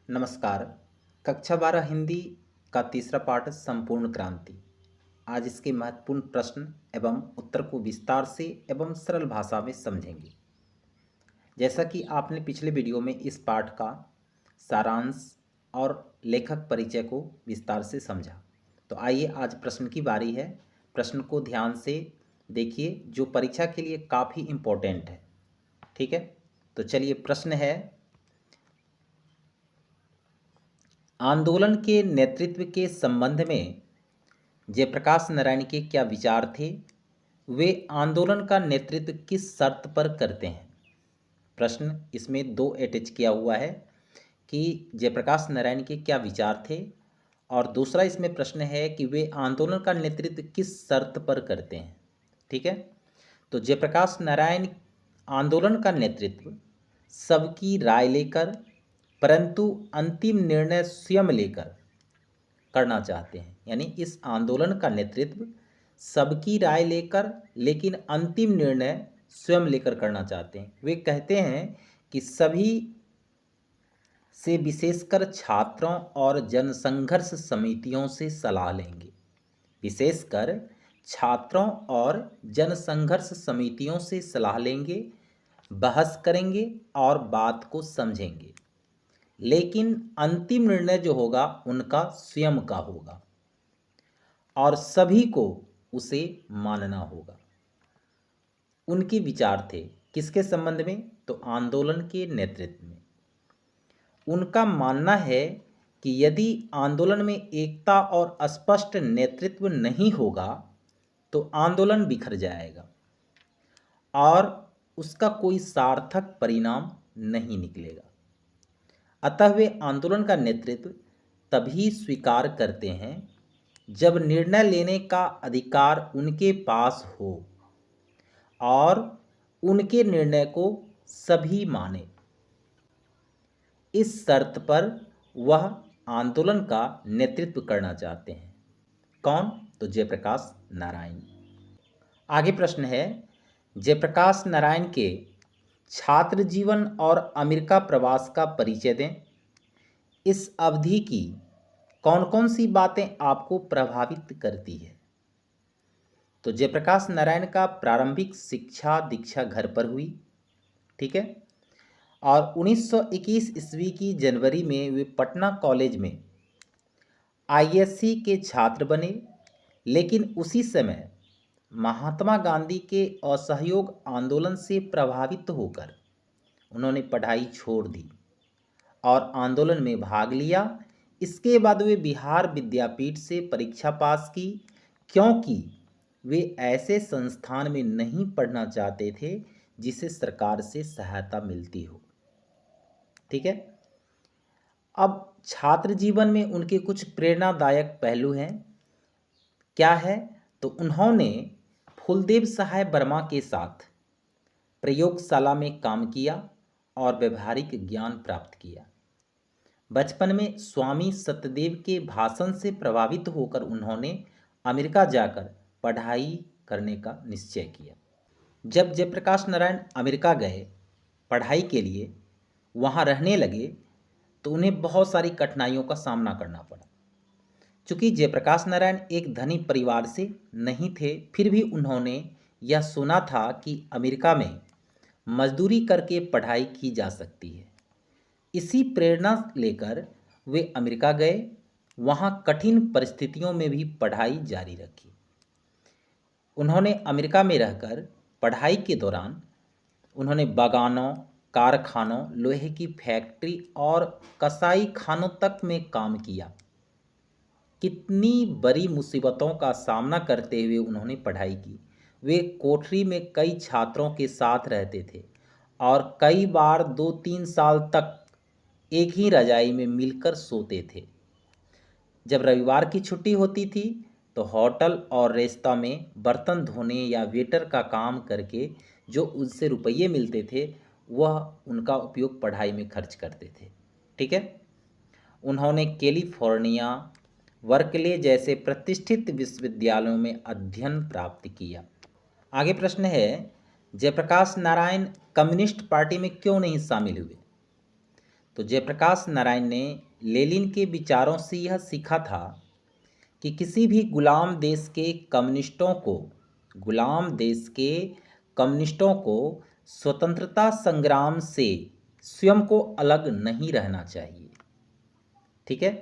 नमस्कार। कक्षा 12 हिंदी का तीसरा पाठ संपूर्ण क्रांति। आज इसके महत्वपूर्ण प्रश्न एवं उत्तर को विस्तार से एवं सरल भाषा में समझेंगे। जैसा कि आपने पिछले वीडियो में इस पाठ का सारांश और लेखक परिचय को विस्तार से समझा, तो आइए आज प्रश्न की बारी है। प्रश्न को ध्यान से देखिए, जो परीक्षा के लिए काफ़ी इम्पोर्टेंट है। ठीक है, तो चलिए प्रश्न है, आंदोलन के नेतृत्व के संबंध में जयप्रकाश नारायण के क्या विचार थे? वे आंदोलन का नेतृत्व किस शर्त पर करते हैं? प्रश्न इसमें दो अटैच किया हुआ है कि जयप्रकाश नारायण के क्या विचार थे, और दूसरा इसमें प्रश्न है कि वे आंदोलन का नेतृत्व किस शर्त पर करते हैं। ठीक है, तो जयप्रकाश नारायण आंदोलन का नेतृत्व सबकी राय लेकर परंतु अंतिम निर्णय स्वयं लेकर करना चाहते हैं। यानी इस आंदोलन का नेतृत्व सबकी राय लेकर लेकिन अंतिम निर्णय स्वयं लेकर करना चाहते हैं। वे कहते हैं कि सभी से विशेषकर छात्रों और जनसंघर्ष समितियों से सलाह लेंगे। विशेषकर छात्रों और जनसंघर्ष समितियों से सलाह लेंगे, बहस करेंगे और बात को समझेंगे, लेकिन अंतिम निर्णय जो होगा उनका स्वयं का होगा और सभी को उसे मानना होगा। उनके विचार थे किसके संबंध में? तो आंदोलन के नेतृत्व में। उनका मानना है कि यदि आंदोलन में एकता और स्पष्ट नेतृत्व नहीं होगा तो आंदोलन बिखर जाएगा और उसका कोई सार्थक परिणाम नहीं निकलेगा। अतः वे आंदोलन का नेतृत्व तभी स्वीकार करते हैं जब निर्णय लेने का अधिकार उनके पास हो और उनके निर्णय को सभी माने। इस शर्त पर वह आंदोलन का नेतृत्व करना चाहते हैं। कौन? तो जयप्रकाश नारायण। आगे प्रश्न है, जयप्रकाश नारायण के छात्र जीवन और अमेरिका प्रवास का परिचय दें। इस अवधि की कौन कौन सी बातें आपको प्रभावित करती है? तो जयप्रकाश नारायण का प्रारंभिक शिक्षा दीक्षा घर पर हुई। ठीक है, और 1921 ईस्वी की जनवरी में वे पटना कॉलेज में आईएससी के छात्र बने, लेकिन उसी समय महात्मा गांधी के असहयोग आंदोलन से प्रभावित होकर उन्होंने पढ़ाई छोड़ दी और आंदोलन में भाग लिया। इसके बाद वे बिहार विद्यापीठ से परीक्षा पास की, क्योंकि वे ऐसे संस्थान में नहीं पढ़ना चाहते थे जिसे सरकार से सहायता मिलती हो। ठीक है, अब छात्र जीवन में उनके कुछ प्रेरणादायक पहलू हैं। क्या है? तो उन्होंने फूलदेव सहाय वर्मा के साथ प्रयोगशाला में काम किया और व्यवहारिक ज्ञान प्राप्त किया। बचपन में स्वामी सत्यदेव के भाषण से प्रभावित होकर उन्होंने अमेरिका जाकर पढ़ाई करने का निश्चय किया। जब जयप्रकाश नारायण अमेरिका गए पढ़ाई के लिए, वहाँ रहने लगे, तो उन्हें बहुत सारी कठिनाइयों का सामना करना पड़ा। चूँकि जयप्रकाश नारायण एक धनी परिवार से नहीं थे, फिर भी उन्होंने यह सुना था कि अमेरिका में मजदूरी करके पढ़ाई की जा सकती है। इसी प्रेरणा लेकर वे अमेरिका गए, वहाँ कठिन परिस्थितियों में भी पढ़ाई जारी रखी। उन्होंने अमेरिका में रहकर पढ़ाई के दौरान उन्होंने बागानों, कारखानों, लोहे की फैक्ट्री और कसाई खानों तक में काम किया। कितनी बड़ी मुसीबतों का सामना करते हुए उन्होंने पढ़ाई की। वे कोठरी में कई छात्रों के साथ रहते थे और कई बार 2-3 साल तक एक ही रजाई में मिलकर सोते थे। जब रविवार की छुट्टी होती थी तो होटल और रेस्तरां में बर्तन धोने या वेटर का काम करके जो उनसे रुपये मिलते थे, वह उनका उपयोग पढ़ाई में खर्च करते थे। ठीक है, उन्होंने कैलिफोर्निया, बर्कले जैसे प्रतिष्ठित विश्वविद्यालयों में अध्ययन प्राप्त किया। आगे प्रश्न है, जयप्रकाश नारायण कम्युनिस्ट पार्टी में क्यों नहीं शामिल हुए? तो जयप्रकाश नारायण ने लेनिन के विचारों से यह सीखा था कि किसी भी गुलाम देश के कम्युनिस्टों को स्वतंत्रता संग्राम से स्वयं को अलग नहीं रहना चाहिए। ठीक है,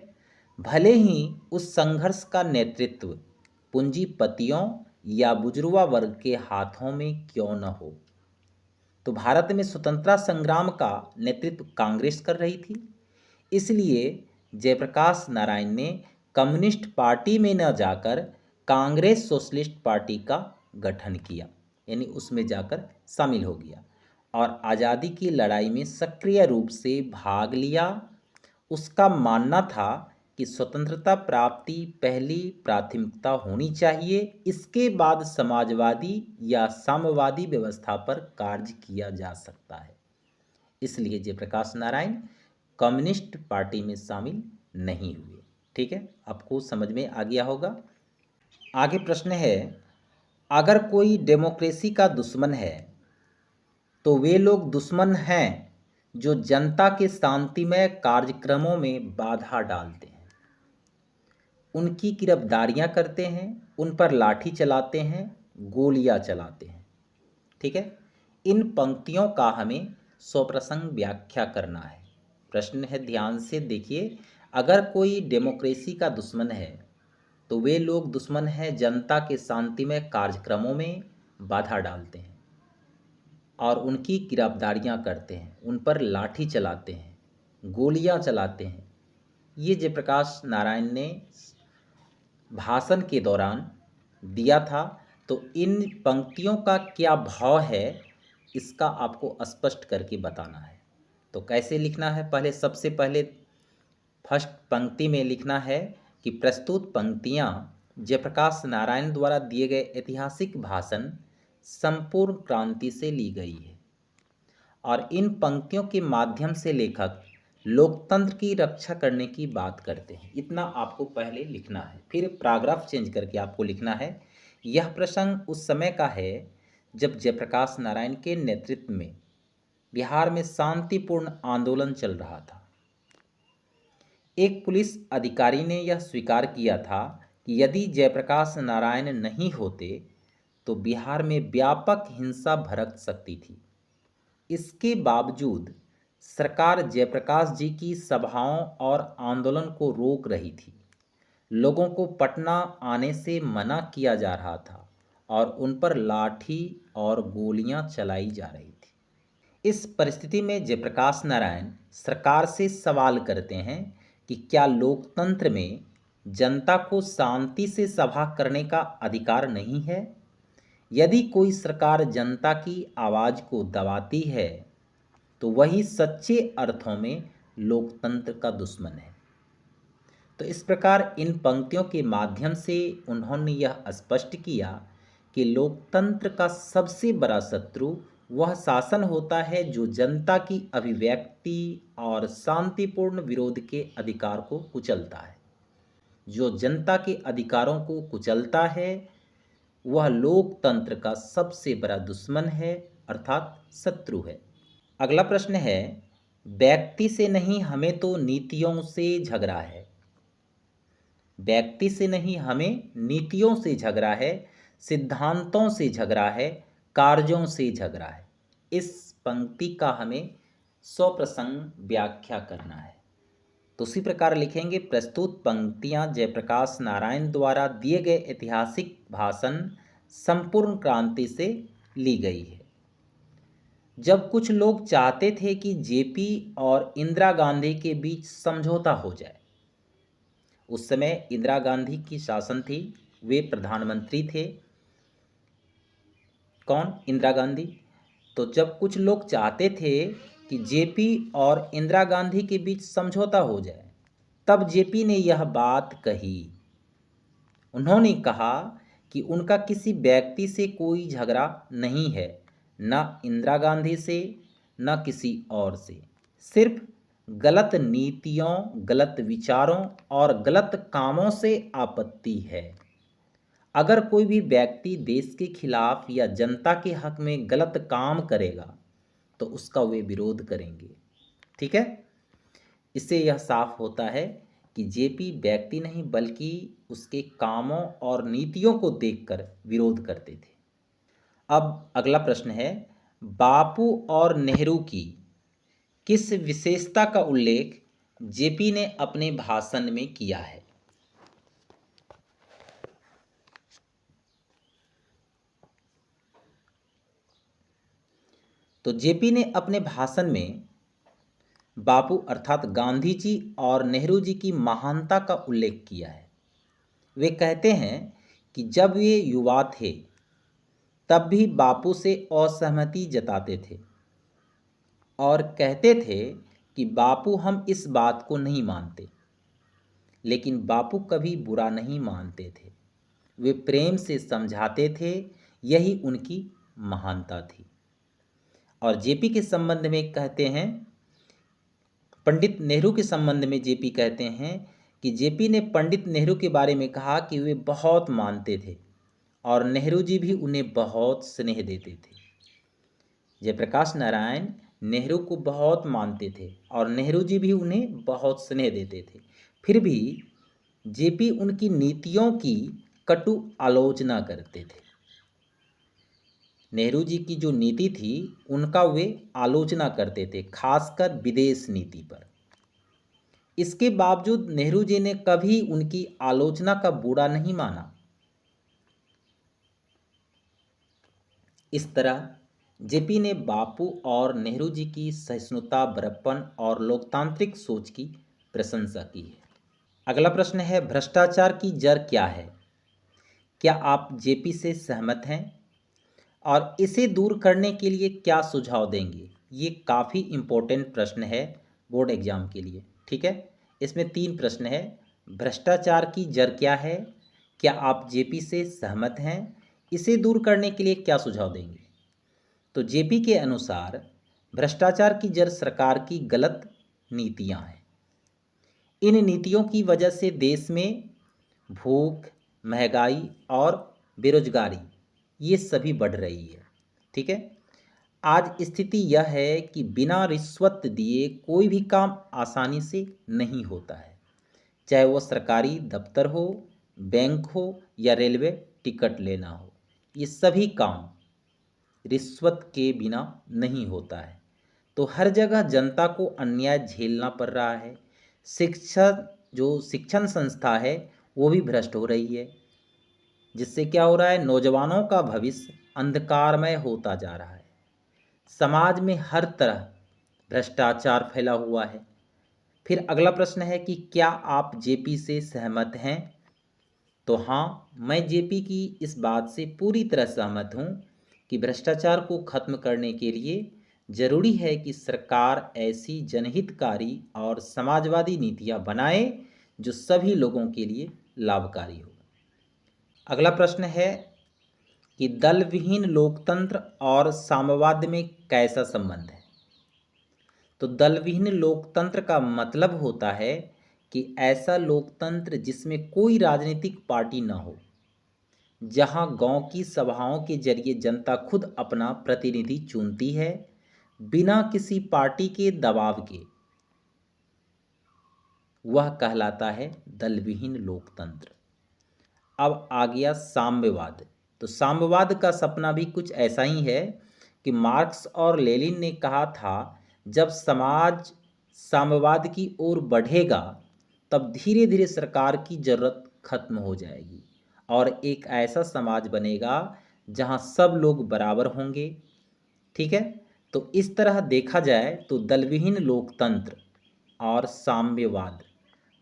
भले ही उस संघर्ष का नेतृत्व पूंजीपतियों या बुजुर्गा वर्ग के हाथों में क्यों न हो। तो भारत में स्वतंत्रता संग्राम का नेतृत्व कांग्रेस कर रही थी, इसलिए जयप्रकाश नारायण ने कम्युनिस्ट पार्टी में न जाकर कांग्रेस सोशलिस्ट पार्टी का गठन किया, यानी उसमें जाकर शामिल हो गया और आज़ादी की लड़ाई में सक्रिय रूप से भाग लिया। उसका मानना था कि स्वतंत्रता प्राप्ति पहली प्राथमिकता होनी चाहिए, इसके बाद समाजवादी या साम्यवादी व्यवस्था पर कार्य किया जा सकता है। इसलिए जयप्रकाश नारायण कम्युनिस्ट पार्टी में शामिल नहीं हुए। ठीक है, आपको समझ में आ गया होगा। आगे प्रश्न है, अगर कोई डेमोक्रेसी का दुश्मन है तो वे लोग दुश्मन हैं जो जनता के शांतिमय कार्यक्रमों में बाधा डालते हैं, उनकी गिरफ्तारियां करते हैं, उन पर लाठी चलाते हैं, गोलियां चलाते हैं। ठीक है, इन पंक्तियों का हमें स्वप्रसंग व्याख्या करना है। प्रश्न है, ध्यान से देखिए, अगर कोई डेमोक्रेसी का दुश्मन है तो वे लोग दुश्मन हैं जनता के शांतिमय कार्यक्रमों में बाधा डालते हैं और उनकी गिरफ्तारियां करते हैं, उन पर लाठी चलाते हैं, गोलियां चलाते हैं। ये जयप्रकाश नारायण ने भाषण के दौरान दिया था। तो इन पंक्तियों का क्या भाव है इसका आपको स्पष्ट करके बताना है। तो कैसे लिखना है, सबसे पहले फर्स्ट पंक्ति में लिखना है कि प्रस्तुत पंक्तियां जयप्रकाश नारायण द्वारा दिए गए ऐतिहासिक भाषण संपूर्ण क्रांति से ली गई है और इन पंक्तियों के माध्यम से लेखक लोकतंत्र की रक्षा करने की बात करते हैं। इतना आपको पहले लिखना है, फिर पैराग्राफ चेंज करके आपको लिखना है, यह प्रसंग उस समय का है जब जयप्रकाश नारायण के नेतृत्व में बिहार में शांतिपूर्ण आंदोलन चल रहा था। एक पुलिस अधिकारी ने यह स्वीकार किया था कि यदि जयप्रकाश नारायण नहीं होते तो बिहार में व्यापक हिंसा भड़क सकती थी। इसके बावजूद सरकार जयप्रकाश जी की सभाओं और आंदोलन को रोक रही थी। लोगों को पटना आने से मना किया जा रहा था और उन पर लाठी और गोलियां चलाई जा रही थी। इस परिस्थिति में जयप्रकाश नारायण सरकार से सवाल करते हैं कि क्या लोकतंत्र में जनता को शांति से सभा करने का अधिकार नहीं है? यदि कोई सरकार जनता की आवाज़ को दबाती है तो वही सच्चे अर्थों में लोकतंत्र का दुश्मन है। तो इस प्रकार इन पंक्तियों के माध्यम से उन्होंने यह स्पष्ट किया कि लोकतंत्र का सबसे बड़ा शत्रु वह शासन होता है जो जनता की अभिव्यक्ति और शांतिपूर्ण विरोध के अधिकार को कुचलता है। जो जनता के अधिकारों को कुचलता है वह लोकतंत्र का सबसे बड़ा दुश्मन है, अर्थात शत्रु है। अगला प्रश्न है, व्यक्ति से नहीं हमें तो नीतियों से झगड़ा है। व्यक्ति से नहीं हमें नीतियों से झगड़ा है, सिद्धांतों से झगड़ा है, कार्यों से झगड़ा है। इस पंक्ति का हमें स्वप्रसंग व्याख्या करना है। तो उसी प्रकार लिखेंगे, प्रस्तुत पंक्तियां जयप्रकाश नारायण द्वारा दिए गए ऐतिहासिक भाषण संपूर्ण क्रांति से ली गई है। जब कुछ लोग चाहते थे कि जेपी और इंदिरा गांधी के बीच समझौता हो जाए, उस समय इंदिरा गांधी की शासन थी, वे प्रधानमंत्री थे। कौन? इंदिरा गांधी। तो जब कुछ लोग चाहते थे कि जेपी और इंदिरा गांधी के बीच समझौता हो जाए, तब जेपी ने यह बात कही। उन्होंने कहा कि उनका किसी व्यक्ति से कोई झगड़ा नहीं है, न इंदिरा गांधी से न किसी और से, सिर्फ गलत नीतियों, गलत विचारों और गलत कामों से आपत्ति है। अगर कोई भी व्यक्ति देश के खिलाफ या जनता के हक में गलत काम करेगा तो उसका वे विरोध करेंगे। ठीक है, इससे यह साफ होता है कि जेपी व्यक्ति नहीं बल्कि उसके कामों और नीतियों को देखकर विरोध करते थे। अब अगला प्रश्न है, बापू और नेहरू की किस विशेषता का उल्लेख जेपी ने अपने भाषण में किया है? तो जेपी ने अपने भाषण में बापू अर्थात गांधी जी और नेहरू जी की महानता का उल्लेख किया है। वे कहते हैं कि जब वे युवा थे तब भी बापू से असहमति जताते थे और कहते थे कि बापू हम इस बात को नहीं मानते, लेकिन बापू कभी बुरा नहीं मानते थे, वे प्रेम से समझाते थे, यही उनकी महानता थी। और जेपी के संबंध में कहते हैं, पंडित नेहरू के संबंध में जेपी कहते हैं कि जेपी ने पंडित नेहरू के बारे में कहा कि वे बहुत मानते थे और नेहरू जी भी उन्हें बहुत स्नेह देते थे। जयप्रकाश नारायण नेहरू को बहुत मानते थे और नेहरू जी भी उन्हें बहुत स्नेह देते थे, फिर भी जेपी उनकी नीतियों की कटु आलोचना करते थे। नेहरू जी की जो नीति थी उनका वे आलोचना करते थे, खासकर विदेश नीति पर। इसके बावजूद नेहरू जी ने कभी उनकी आलोचना का बुरा नहीं माना। इस तरह जेपी ने बापू और नेहरू जी की सहिष्णुता, बड़प्पन और लोकतांत्रिक सोच की प्रशंसा की है। अगला प्रश्न है, भ्रष्टाचार की जड़ क्या है? क्या आप जेपी से सहमत हैं और इसे दूर करने के लिए क्या सुझाव देंगे? ये काफ़ी इम्पोर्टेंट प्रश्न है बोर्ड एग्जाम के लिए। ठीक है, इसमें 3 प्रश्न है। भ्रष्टाचार की जड़ क्या है, क्या आप जेपी से सहमत हैं, इसे दूर करने के लिए क्या सुझाव देंगे? तो जेपी के अनुसार भ्रष्टाचार की जड़ सरकार की गलत नीतियां हैं। इन नीतियों की वजह से देश में भूख, महंगाई और बेरोजगारी ये सभी बढ़ रही है। ठीक है, आज स्थिति यह है कि बिना रिश्वत दिए कोई भी काम आसानी से नहीं होता है, चाहे वो सरकारी दफ्तर हो, बैंक हो या रेलवे टिकट लेना हो। ये सभी काम रिश्वत के बिना नहीं होता है। तो हर जगह जनता को अन्याय झेलना पड़ रहा है। शिक्षा जो शिक्षण संस्था है वो भी भ्रष्ट हो रही है, जिससे क्या हो रहा है, नौजवानों का भविष्य अंधकारमय होता जा रहा है। समाज में हर तरह भ्रष्टाचार फैला हुआ है। फिर अगला प्रश्न है कि क्या आप जेपी से सहमत हैं? तो हाँ, मैं जेपी की इस बात से पूरी तरह सहमत हूँ कि भ्रष्टाचार को खत्म करने के लिए जरूरी है कि सरकार ऐसी जनहितकारी और समाजवादी नीतियाँ बनाए जो सभी लोगों के लिए लाभकारी हो। अगला प्रश्न है कि दल विहीन लोकतंत्र और साम्यवाद में कैसा संबंध है? तो दल विहीन लोकतंत्र का मतलब होता है कि ऐसा लोकतंत्र जिसमें कोई राजनीतिक पार्टी न हो, जहां गांव की सभाओं के जरिए जनता खुद अपना प्रतिनिधि चुनती है बिना किसी पार्टी के दबाव के, वह कहलाता है दल विहीन लोकतंत्र। अब आ गया साम्यवाद। तो साम्यवाद का सपना भी कुछ ऐसा ही है कि मार्क्स और लेनिन ने कहा था, जब समाज साम्यवाद की ओर बढ़ेगा तब धीरे धीरे सरकार की जरूरत खत्म हो जाएगी और एक ऐसा समाज बनेगा जहां सब लोग बराबर होंगे। ठीक है, तो इस तरह देखा जाए तो दलविहीन लोकतंत्र और साम्यवाद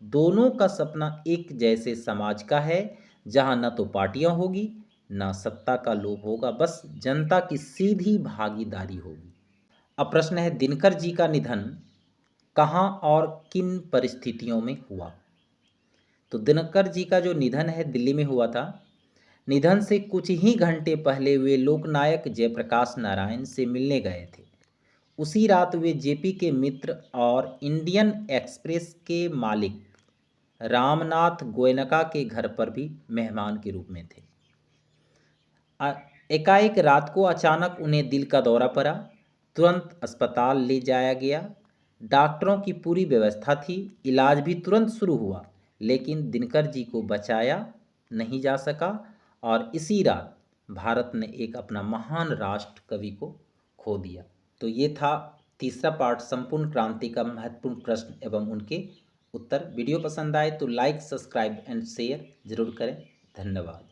दोनों का सपना एक जैसे समाज का है, जहां न तो पार्टियां होगी न सत्ता का लोभ होगा, बस जनता की सीधी भागीदारी होगी। अब प्रश्न है, दिनकर जी का निधन कहाँ और किन परिस्थितियों में हुआ? तो दिनकर जी का जो निधन है दिल्ली में हुआ था। निधन से कुछ ही घंटे पहले वे लोकनायक जयप्रकाश नारायण से मिलने गए थे। उसी रात वे जेपी के मित्र और इंडियन एक्सप्रेस के मालिक रामनाथ गोयनका के घर पर भी मेहमान के रूप में थे। एकाएक रात को अचानक उन्हें दिल का दौरा पड़ा, तुरंत अस्पताल ले जाया गया। डॉक्टरों की पूरी व्यवस्था थी, इलाज भी तुरंत शुरू हुआ, लेकिन दिनकर जी को बचाया नहीं जा सका और इसी रात भारत ने एक अपना महान राष्ट्र कवि को खो दिया। तो ये था तीसरा पार्ट, संपूर्ण क्रांति का महत्वपूर्ण प्रश्न एवं उनके उत्तर। वीडियो पसंद आए तो लाइक, सब्सक्राइब एंड शेयर जरूर करें। धन्यवाद।